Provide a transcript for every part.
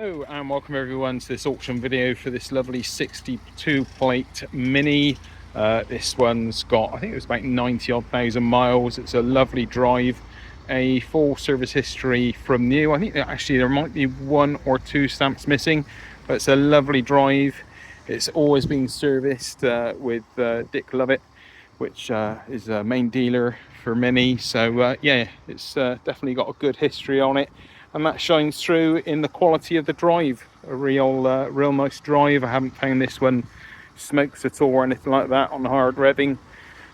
Hello and welcome everyone to this auction video for this lovely 62 plate Mini. This one's got, I think it was about 90 odd thousand miles. It's a lovely drive, a full service history from new. I think that actually there might be one or two stamps missing, but it's a lovely drive. It's always been serviced with Dick Lovett, which is a main dealer for Mini. So yeah, it's definitely got a good history on it. And that shines through in the quality of the drive. A real nice drive. I haven't found this one smokes at all or anything like that on hard revving.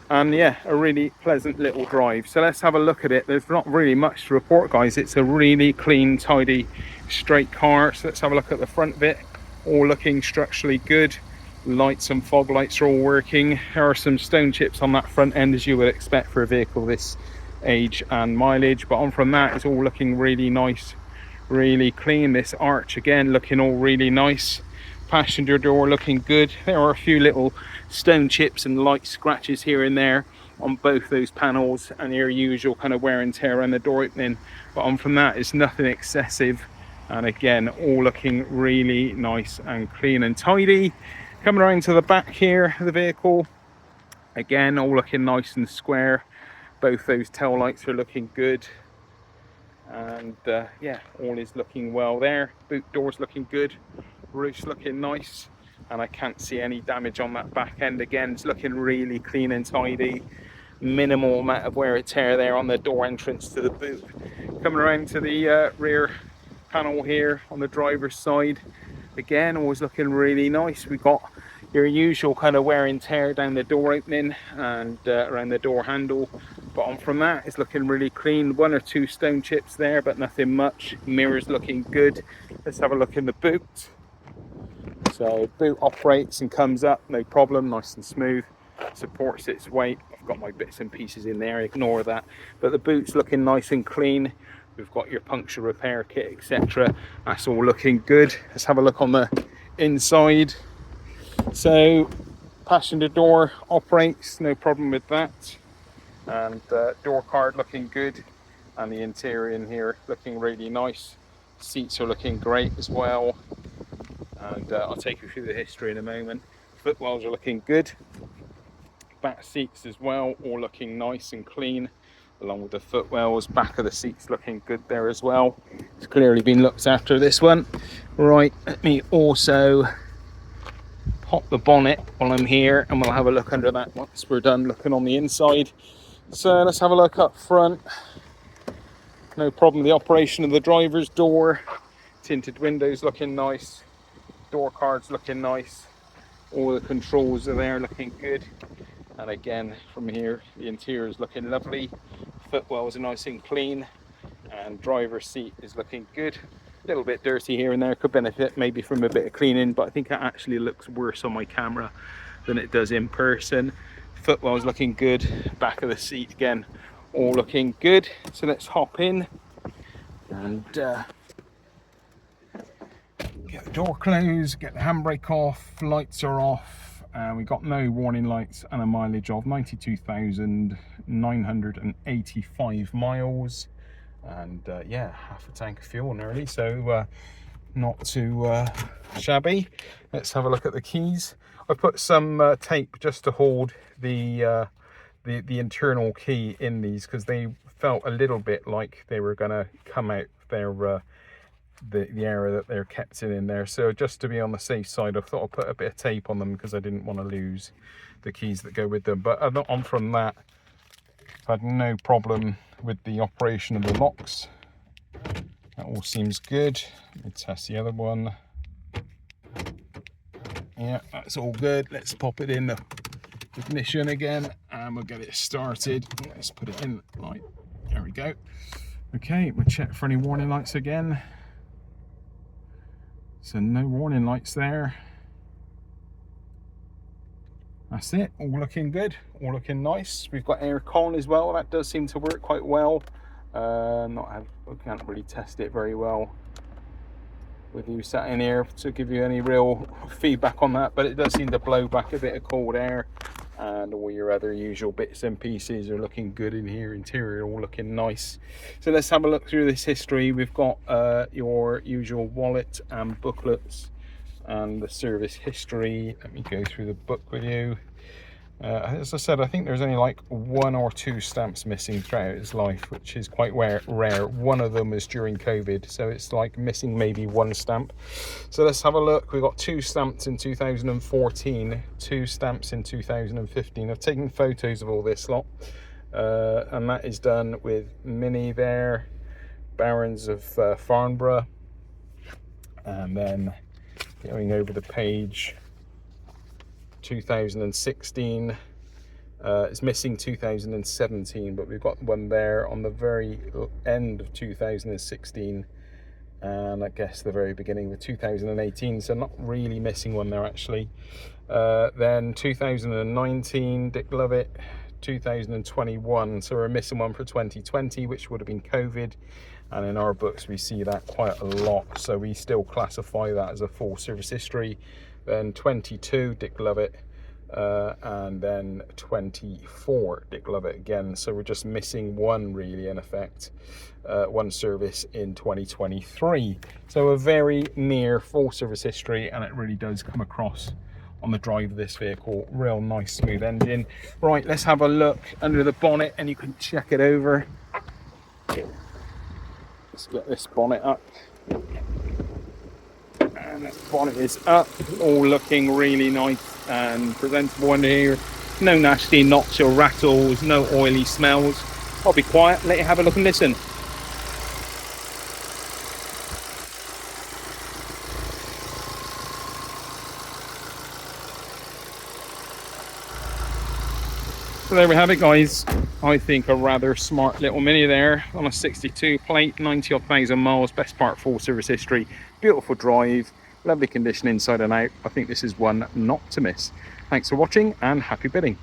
And yeah, a really pleasant little drive. So let's have a look at it. There's not really much to report, guys. It's a really clean, tidy, straight car. So let's have a look at the front of it. All looking structurally good. Lights and fog lights are all working. There are some stone chips on that front end, as you would expect for a vehicle this age and mileage, but on from that, it's all looking really nice, really clean. This arch again looking all really nice. Passenger door looking good. There are a few little stone chips and light scratches here and there on both those panels, and your usual kind of wear and tear around the door opening, but on from that, it's nothing excessive. And again, all looking really nice and clean and tidy. Coming around to the back here of the vehicle, again, all looking nice and square. Both those tail lights are looking good, and yeah, all is looking well there. Boot doors looking good, roof's looking nice, and I can't see any damage on that back end. Again, it's looking really clean and tidy. Minimal amount of wear and tear there on the door entrance to the boot. Coming around to the rear panel here on the driver's side, again, always looking really nice. We got your usual kind of wear and tear down the door opening and around the door handle, but on from that, it's looking really clean. One or two stone chips there, but nothing much. Mirrors looking good. Let's have a look in the boot. So boot operates and comes up, no problem, nice and smooth. Supports its weight. I've got my bits and pieces in there, ignore that. But the boot's looking nice and clean. We've got your puncture repair kit, etc. That's all looking good. Let's have a look on the inside. So passenger door operates, no problem with that. And door card looking good. And the interior in here looking really nice. Seats are looking great as well. And I'll take you through the history in a moment. Footwells are looking good. Back seats as well, all looking nice and clean, along with the footwells. Back of the seats looking good there as well. It's clearly been looked after, this one. Right, let me also pop the bonnet while I'm here, and we'll have a look under that once we're done looking on the inside. So let's have a look up front. No problem, the operation of the driver's door. Tinted windows looking nice. Door cards looking nice. All the controls are there looking good. And again, from here, the interior is looking lovely. Footwells are nice and clean, and driver's seat is looking good. A little bit dirty here and there, could benefit maybe from a bit of cleaning, but I think it actually looks worse on my camera than it does in person. Footwells looking good. Back of the seat again, all looking good. So let's hop in and get the door closed, get the handbrake off, lights are off. We got no warning lights and a mileage of 92,985 miles, and yeah, half a tank of fuel nearly, so not too shabby. Let's have a look at the keys. I put some tape just to hold the internal key in these, because they felt a little bit like they were going to come out their the area that they're kept in there. So just to be on the safe side, I thought I'd put a bit of tape on them because I didn't want to lose the keys that go with them. But on from that, I've had no problem with the operation of the locks. That all seems good. Let me test the other one. Yeah, that's all good. Let's pop it in the ignition again and we'll get it started. Let's put it in. Right, there we go. Okay, we'll check for any warning lights again. So no warning lights there. That's it, all looking good, all looking nice. We've got air con as well, that does seem to work quite well. I can't really test it very well with you sat in here to give you any real feedback on that, but it does seem to blow back a bit of cold air. and all your other usual bits and pieces are looking good in here. Interior all looking nice. So let's have a look through this history. We've got your usual wallet and booklets and the service history. Let me go through the book with you. As I said, I think there's only like 1 or 2 stamps missing throughout his life, which is quite rare. One of them was during COVID, so it's like missing maybe 1 stamp. So let's have a look. We've got 2 stamps in 2014, 2 stamps in 2015. I've taken photos of all this lot, and that is done with Mini there, Barons of Farnborough, and then going over the page, 2016, it's missing 2017, but we've got one there on the very end of 2016, and I guess the very beginning of 2018, so not really missing one there actually. Then 2019, Dick Lovett, 2021, so we're missing one for 2020, which would have been COVID, and in our books we see that quite a lot, so we still classify that as a full service history. Then 22, Dick Lovett, and then 24, Dick Lovett again. So we're just missing one really in effect, one service in 2023. So a very near full service history, and it really does come across on the drive of this vehicle. Real nice smooth engine. Right, let's have a look under the bonnet and you can check it over. Let's get this bonnet up. And that bonnet is up, all looking really nice and presentable under here. No nasty knocks or rattles, no oily smells. I'll be quiet, let you have a look and listen. So there we have it, guys. I think a rather smart little Mini there on a 62 plate, 90 odd thousand miles, best part full service history, beautiful drive, lovely condition inside and out. I think this is one not to miss. Thanks for watching and happy bidding.